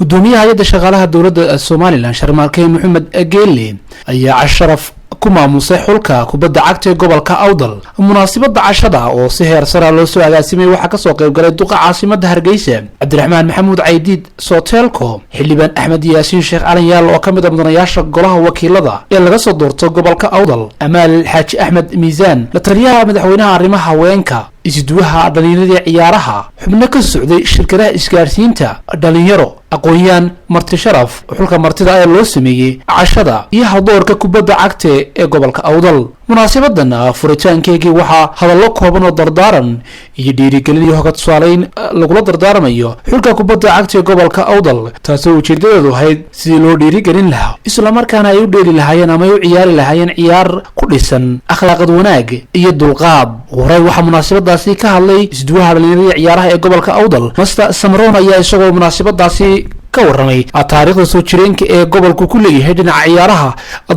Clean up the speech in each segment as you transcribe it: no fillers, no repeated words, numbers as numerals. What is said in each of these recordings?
gudoomiyaha hay'adda shaqaalaha dowladda Soomaaliland Sharmaarke Maxamed Ageele ayaa sharaf ku maamusay xulka kubadda cagta ee gobolka Awdal. munaasabadda cashada oo si heer sare loo soo agaasimay waxa ka soo qayb galay duqa caasimadda Hargeysa Cabdiraxmaan Maxamuud Caydiid Sooteelko, xildhibaan Axmed Yaasiin Sheekh Cali Yaal oo kamid ah mudanayaasha golaha wakiilada ee laga soo doorto gobolka Awdal, Amaal Xaaji Axmed Miisaan, la taliyaha madaxweynaha arrimaha haweenka, isduwaha dhalinyarada ciyaaraha, xubno ka socday shirkadaha isgaarsiinta, dhalinyaro, aqoon-yahan, marti sharaf, xulka martida ee loo sameeyay cashada iyo hawdoorka kubadda cagta ee gobolka Awdal. munaasabadan furitaankeegii waxaa hadallo kooban oo dardaaran iyo dhiirigelin iyo hogad tusaaleyn lagula dardaarmayo xulka kubadda cagta ee gobolka Awdal, taasoo ujeedadeedu ahayd sidii loo dhiirigelin lahaa isla markaana ay u dheeli lahaayeen ama ay u ciyaari lahaayeen ciyaar ku dhisan akhlaaqad wanaag iyo dulqaad. horay waxaa munaasabadaasi ka hadlay isduwaha dhalinyarada ciyaaraha ee gobolka Awdal, Master Samron ayaa isagoo munaasabadaasi ka waramay taariikhda soo jireenka ee gobolku ku leeyahay dhinaca ciyaaraha,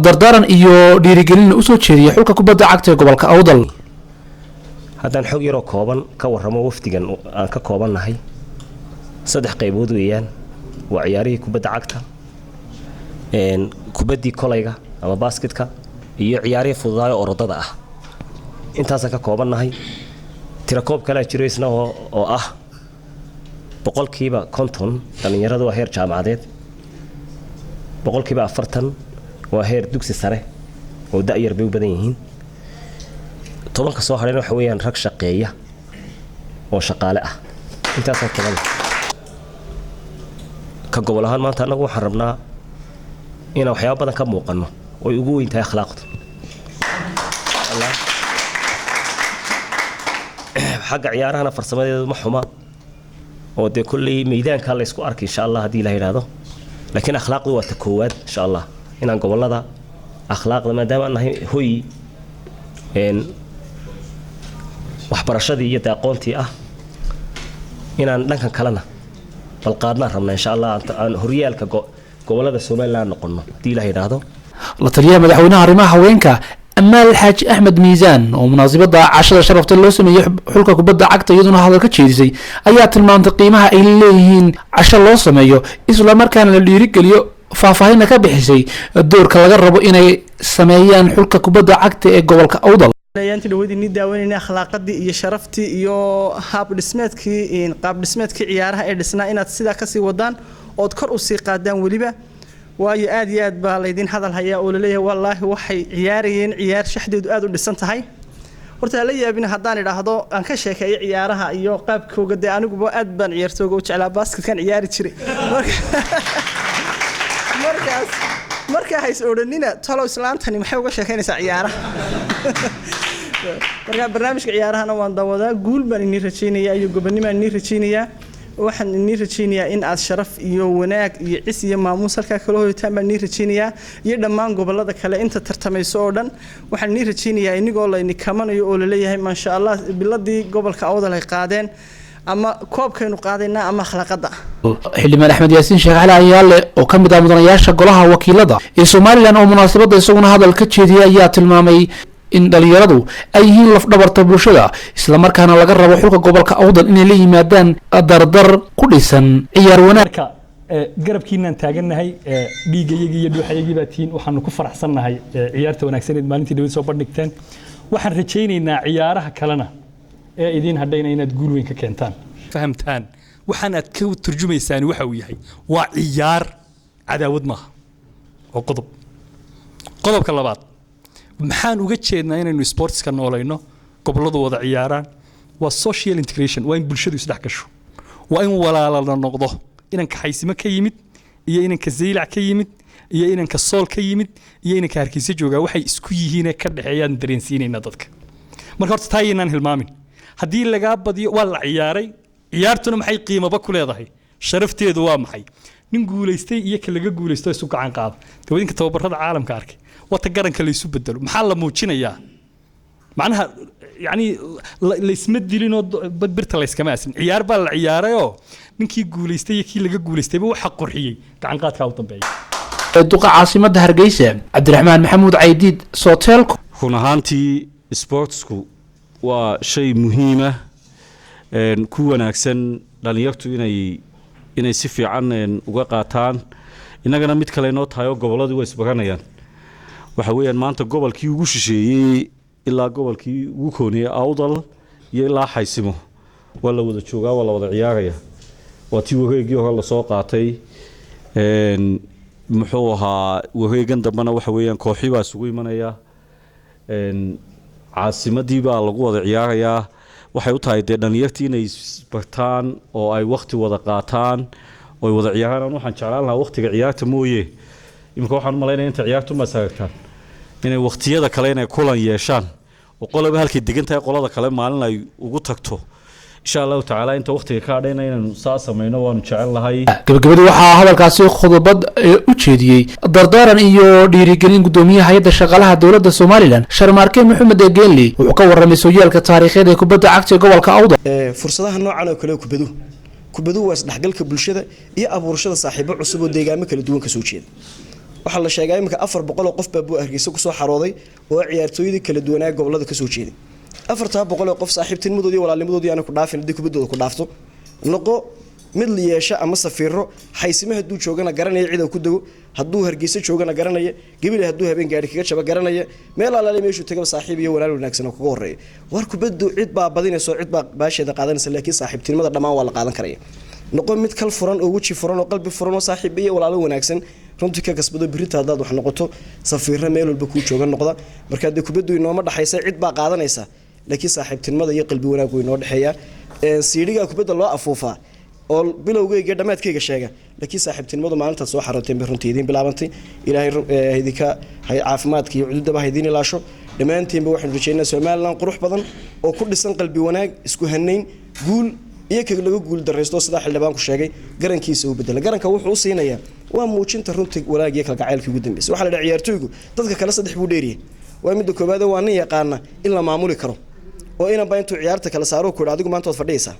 dardaaran iyo dhiirigelin u soo jeediyay xulka kubadda cagta ee gobolka Awdal. haddaan xog yaroo kooban ka warramo wafdigan aan ka koobannahay 3 qaybood weeyaan. waa ciyaarihii kubadda cagta, kubaddii kolayga ama basketka, iyo ciyaarihii fududaayo orodada ah. intaasaan ka koobannahay. tirakoob kale jiro isna oo ah boqolkiiba 50 dhalinyarada waa heer jaamacadeed, boqolkiiba 40 waa heer dugsi sare oo da'yar bay u badan yihiin. 10 ka soo hareen waxa weeyaan rag shaqeeya oo shaqaale ah. intaas oo kale ka gobol ahaan maanta anagu waxaan rabnaa in waxyaabo badan ka muuqano oo ay ugu weyn tahay akhlaaqdu. xagga ciyaarahana farsamadeedu ma xuma oo de kulli meedaanka la isku arki insha Allah hadii la yiraahdo, laakiin akhlaaqdu waa ta koowaad insha Allah inaan gobolada akhlaaqda maadaama nahay hoy waxbarashadii iyo aqoontii ah inaan dhankan kalena balqaadna rabna insha Allah aan horyaalka gobolada Soomaaliland noqono hadii la yiraahdo. la taliyaha madaxweynaha arrimaha haweenka Amaal Xaaji Axmed Miisaan oo munaasabada cashada sharafta loo sameeyay xulka kubadda cagta iyaduna hadal ka jeedisay ayaa tilmaantay qiimaha ay leeyihiin casho loo sameeyo isla markaana la dhiirigeliyo faahfaahin ka bixisay doorka laga rabo inay sameeyaan xulka kubadda cagta ee gobolka Awdal. ayaantii dhawadii daawanayna akhlaaqadii iyo sharaftii iyo qaab dhismeedkii ciyaaraha ee dhisnaa inaad sidaa ka sii wadaan oo kor u sii qaadaan waliba. waayo aad iyo aad baa laydin hadal hayaa oo leeyahay wallaahi waxay ciyaarayeen ciyaar shaxdeedu aad u dhisan tahay. horta la yaabina haddaan idhaahdo aan ka sheekeeyo ciyaaraha iyo qaabkooga de aniguba aad baan ciyaartooga u jeclaa basketkan ciyaari jiray. marka hays oranina talo islaantani maxay uga sheekeynaysaa ciyaaraha. marka barnaamijka ciyaarahana waan daawadaa, guul baan idin rajaynayaa iyo gobonimo idin rajaynayaa. waxaan idin rajaynayaa in aad sharaf iyo wanaag iyo cis iyo maamuus halka kala hoytaan baan idin rajaynayaa iyo dhammaan gobolada kale inta tartamayso oo dhan. waxaan idin rajaynayaa inagoo la idin kamanayo oo la leeyahay ma sha Allah biladii gobolka Awdal ay qaadeen ama koobkaynu qaadayna ama akhlaaqada. xildhibaan Axmed Yaasiin Sheekh Cali Yaal oo kamid ah mudanayaasha golaha wakiilada ee Soomaaliland oo munaasabada isaguna hadal ka jeediyay ayaa tilmaamay in dhalinyaradu ay yihiin laf dhabarta bulshada isla markaana laga rabo xulka gobolka Awdal inay la yimaadaan dardar ku dhisan ciyaar wanaag. garabkiinaan taaganahay dhiigayagii iyo dhuuxayagii baa tiin waxaanu ku faraxsannahay ciyaarta wanaagsan ee maalintii dawladda soo bandhigteen. waxaan rajaynaynaa ciyaaraha kalena ee idin hadhayna inaad guul weyn ka keentaan, fahamtaan waxaan aad ka turjumaysaan waxa uu yahay waa ciyaar cadaawad maaha. oo qodobka labaad maxaan uga jeednaa inaynu sportska noolayno goboladu wada ciyaaraan waa social integration, waa in bulshadu isdhex gasho, waa in walaalana noqdo inanka Xaysimo ka yimid iyo inanka Zeylac ka yimid iyo inanka Sool ka yimid iyo inanka Hargeysa jooga waxay isku yihiin ka dhaxeeyaan dareensiinayna dadka. marka horta taayinaan hilmaamin haddii laga badiyo waa la ciyaaray, ciyaartuna maxay qiimaba ku leedahay, sharafteedu waa maxay, nin guuleystay iyo ka laga guuleysto isu gacan qaad dawladinka tababarada caalamka arkay wata garanka la isu bedelo maxaa la muujinayaa macnaha yani la isma dilinoo birta la iskama asin ciyaar baa la ciyaarayoo ninkii guuleystay iyo kii laga guuleystayba waxa qorxiyay gacan qaadka u dambeeyay. duqa caasimadda Hargeysa Cabdiraxmaan Maxamuud Caydiid Sooteelko, run ahaantii sportsku waa shay muhiim ah ku wanaagsan dhalinyartu inay inay si fiican uga qaataan innagana mid kale inoo tahay oo gobolladii way isbaranayaan waxa weeyaan maanta gobolkii ugu shisheeyey ilaa gobolkii ugu kooniyey awdal iyo ilaa xaysimo waa la wada joogaa waa la wada ciyaaraya waa tii wareegii hore lasoo qaatay muxuu ahaa wareegan dambena waxa weeyaan kooxii baa isugu imanaya caasimadii baa lagu wada ciyaarayaa waxay u tahay dee dhalinyartii inay isbartaan oo ay waqti wada qaataan oo ay wada ciyaaraan waxaan jeclaan lahaa waqtiga ciyaarta mooye imika waxaan u malaynaya inta ciyaartu ma saartaan inay waqtiyada kale inay kulan yeeshaan oo qoloba halkay degan tahay qolada kale maalin ay ugu tagto insha allahu tacaala inta waqtiga ka hadhayna inaynu saa samayno waanu jecel lahay gabagabadii waxaa hadalkaasi khudbad u jeediyey dardaaran iyo dhiirigelin gudoomiyaha hay'adda shaqaalaha dowladda Soomaaliland Sharmaarke Maxamed Egeeli wuxuu ka warramay sooyaalka taariikheed ee kubadda cagta ee gobolka Awdal fursadaha noocan oo kale kubadu waa isdhexgalka bulshada iyo abuurashada saaxiibo cusub oo deegaamo kala duwan ka soo jeeda waxa la sheegay imika 400 qof baa Hargeysa ku soo xarooday oo ciyaartooyada kala duwan ee gobolada ka soo jeeday 400 qof saaxiibtinimadoodii walaalnimadoodii aan ku dhaafin hadii kubadooda ku dhaafto noqo mid la yeesha ama safiiro xaysimaha haduu joogana garanaya cid ku dago haduu Hargeysa joogana garanaya gabil haduu habeen gaari kaga jaba garanaya meel alaale meeshu tagaba saaxiib iyo walaal wanaagsan oo kaga horeeyo war kubadu cid baa badinayso cid baa baasheeda qaadanaysa laakiin saaxiibtinimada dhamaan waa la qaadan karaya noqo mid kal furan oo waji furan oo qalbi furan oo saaxiib iyo walaalo wanaagsan runtii ka kasbado birita hadaad wax noqoto safiiro meel walba ku joogan noqda marka de kubadu inooma dhaxaysa cid baa qaadanaysa laakiin saaxiibtinimada iyo qalbi wanaag way noo dhaxeeyaa siiriga kubada loo afuufaa oo bilowgeyga dhamaadkeyga sheega laakiin saaxiibtinimadu maalinta soo xarootay runtii idin bilaabantay ilaahay idinka caafimaadka iyo cududaba idin ilaasho dhamaantiinba waxaan rajaynayaa Soomaaliland qurux badan oo ku dhisan qalbi wanaag isku haneyn guul iyo kaga laga guul dareysto sida xildhibaan ku sheegay garankiisa uu bedela garanka wuxuu u siinayaa waa muujinta runtii walaag iyo kala gacaylkii ugu dambeysay waxa la dhac ciyaartooygu dadka kale saddex buu dheeriyay waa mid koobaad waa nin yaqaana in la maamuli karo oo inaan baa intuu ciyaarta kala saaro ku adigu maanta wad fadhiyaysaa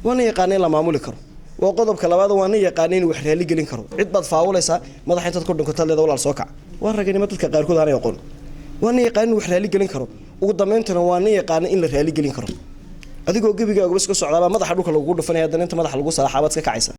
waana yaqaan in la maamuli karo waa qodobka labaad waana yaqaan in wax raali gelin karo cid baad faawalaysaa madaxa intaad ku dhinto leedahay walaal soo kac waa raganimo dadka qaar kood aanay aqoon waana yaqaan in wax raali gelin karo ugu dambeyntina waana yaqaan in la raali gelin karo adigoo gabigaaga bas ka socdaa madaxa dhulka lagu dhufanaya haddana inta madaxa lagu salaaxabaad ka kacaysa